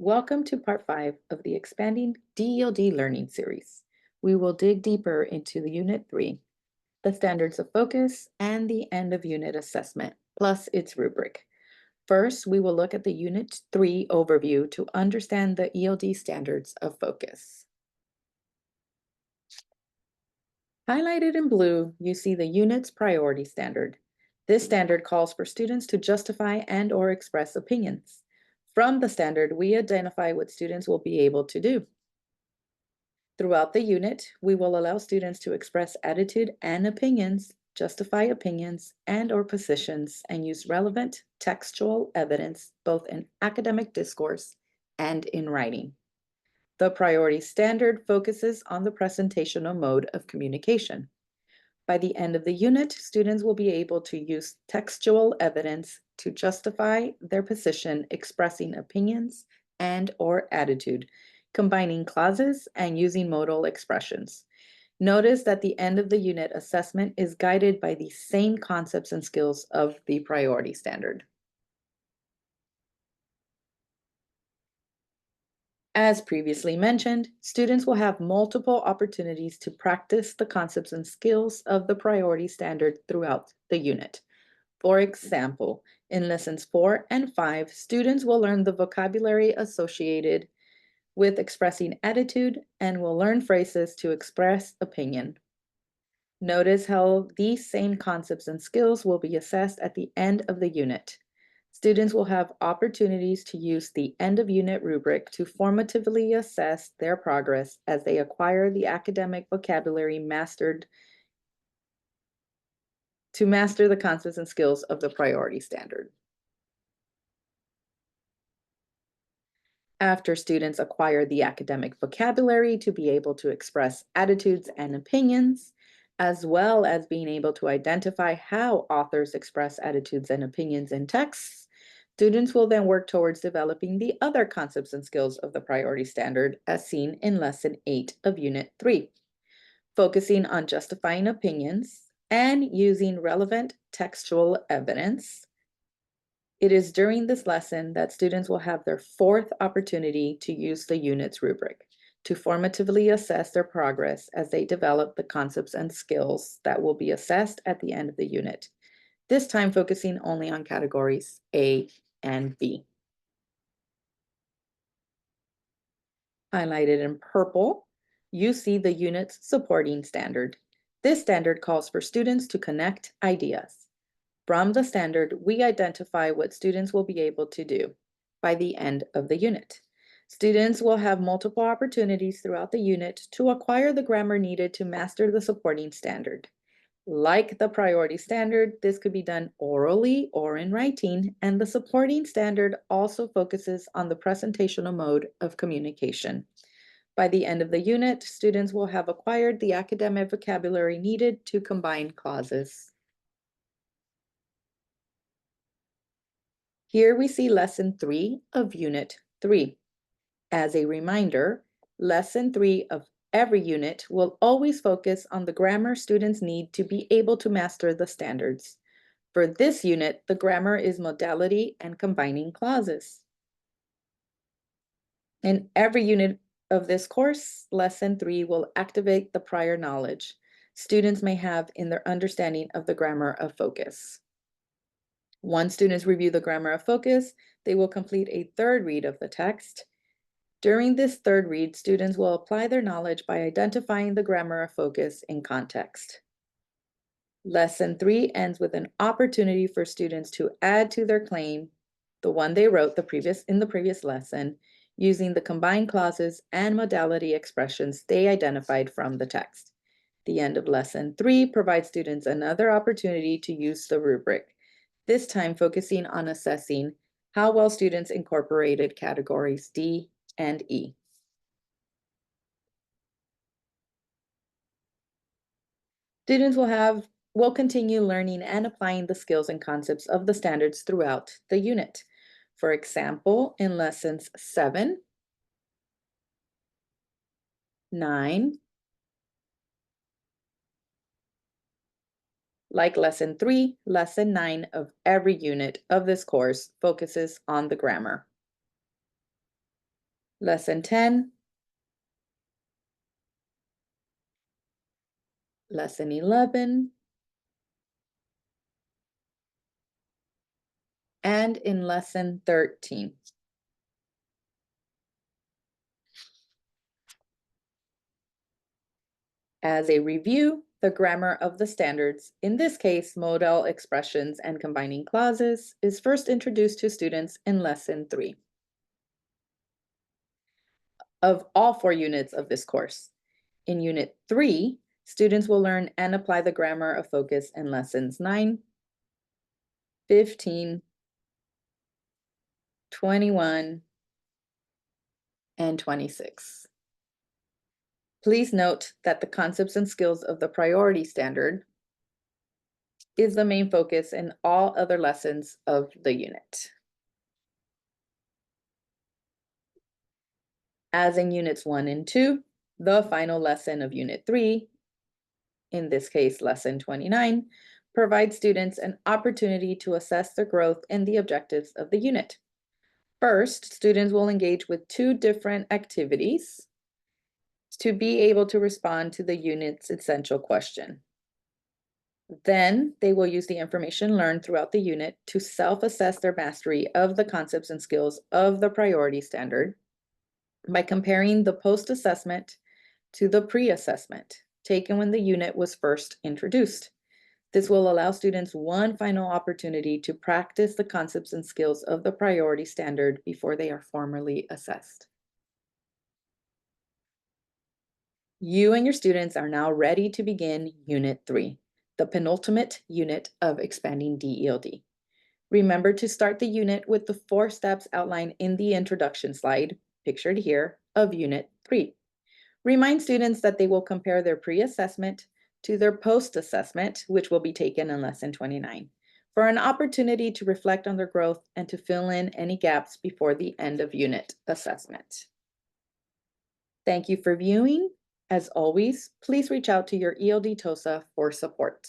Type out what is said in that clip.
Welcome to part 5 of the Expanding dELD Learning Series. We will dig deeper into the Unit 3, the standards of focus, and the end of unit assessment, plus its rubric. First, we will look at the Unit 3 overview to understand the ELD standards of focus. Highlighted in blue, you see the unit's priority standard. This standard calls for students to justify and/or express opinions. From the standard, we identify what students will be able to do. Throughout the unit, we will allow students to express attitude and opinions, justify opinions and/or positions, and use relevant textual evidence both in academic discourse and in writing. The priority standard focuses on the presentational mode of communication. By the end of the unit, students will be able to use textual evidence to justify their position, expressing opinions and/or attitude, combining clauses, and using modal expressions. Notice that the end of the unit assessment is guided by the same concepts and skills of the priority standard. As previously mentioned, students will have multiple opportunities to practice the concepts and skills of the priority standard throughout the unit. For example, in lessons 4 and 5, students will learn the vocabulary associated with expressing attitude and will learn phrases to express opinion. Notice how these same concepts and skills will be assessed at the end of the unit. Students will have opportunities to use the end of unit rubric to formatively assess their progress as they acquire the academic vocabulary to master the concepts and skills of the priority standard. After students acquire the academic vocabulary to be able to express attitudes and opinions, as well as being able to identify how authors express attitudes and opinions in texts, students will then work towards developing the other concepts and skills of the priority standard as seen in Lesson 8 of Unit 3, focusing on justifying opinions and using relevant textual evidence. It is during this lesson that students will have their fourth opportunity to use the unit's rubric to formatively assess their progress as they develop the concepts and skills that will be assessed at the end of the unit, this time focusing only on categories A and B. Highlighted in purple, you see the unit's supporting standard. This standard calls for students to connect ideas. From the standard, we identify what students will be able to do by the end of the unit. Students will have multiple opportunities throughout the unit to acquire the grammar needed to master the supporting standard. Like the priority standard, this could be done orally or in writing, and the supporting standard also focuses on the presentational mode of communication. By the end of the unit, students will have acquired the academic vocabulary needed to combine clauses. Here we see Lesson 3 of Unit 3. As a reminder, Lesson 3 of every unit will always focus on the grammar students need to be able to master the standards. For this unit, the grammar is modality and combining clauses. In every unit of this course, Lesson 3 will activate the prior knowledge students may have in their understanding of the grammar of focus. Once students review the grammar of focus, they will complete a third read of the text. During this third read, students will apply their knowledge by identifying the grammar of focus in context. Lesson 3 ends with an opportunity for students to add to their claim, the one they wrote in the previous lesson, using the combined clauses and modality expressions they identified from the text. The end of Lesson 3 provides students another opportunity to use the rubric, this time focusing on assessing how well students incorporated categories D and E. Students will continue learning and applying the skills and concepts of the standards throughout the unit. For example, in lessons 7, 9, like lesson 3, lesson 9 of every unit of this course focuses on the grammar. Lesson 10, Lesson 11, and in Lesson 13. As a review, the grammar of the standards, in this case, modal expressions and combining clauses, is first introduced to students in Lesson 3 of all 4 units of this course. In Unit 3, students will learn and apply the grammar of focus in Lessons 9, 15, 21, and 26. Please note that the concepts and skills of the priority standard is the main focus in all other lessons of the unit. As in Units 1 and 2, the final lesson of Unit 3, in this case, Lesson 29, provides students an opportunity to assess their growth and the objectives of the unit. First, students will engage with 2 different activities to be able to respond to the unit's essential question. Then they will use the information learned throughout the unit to self-assess their mastery of the concepts and skills of the priority standard by comparing the post-assessment to the pre-assessment taken when the unit was first introduced. This will allow students one final opportunity to practice the concepts and skills of the priority standard before they are formally assessed. You and your students are now ready to begin Unit 3, the penultimate unit of expanding dELD. Remember to start the unit with the 4 steps outlined in the introduction slide, pictured here, of Unit 3. Remind students that they will compare their pre-assessment to their post-assessment, which will be taken in Lesson 29, for an opportunity to reflect on their growth and to fill in any gaps before the end of unit assessment. Thank you for viewing. As always, please reach out to your ELD TOSA for support.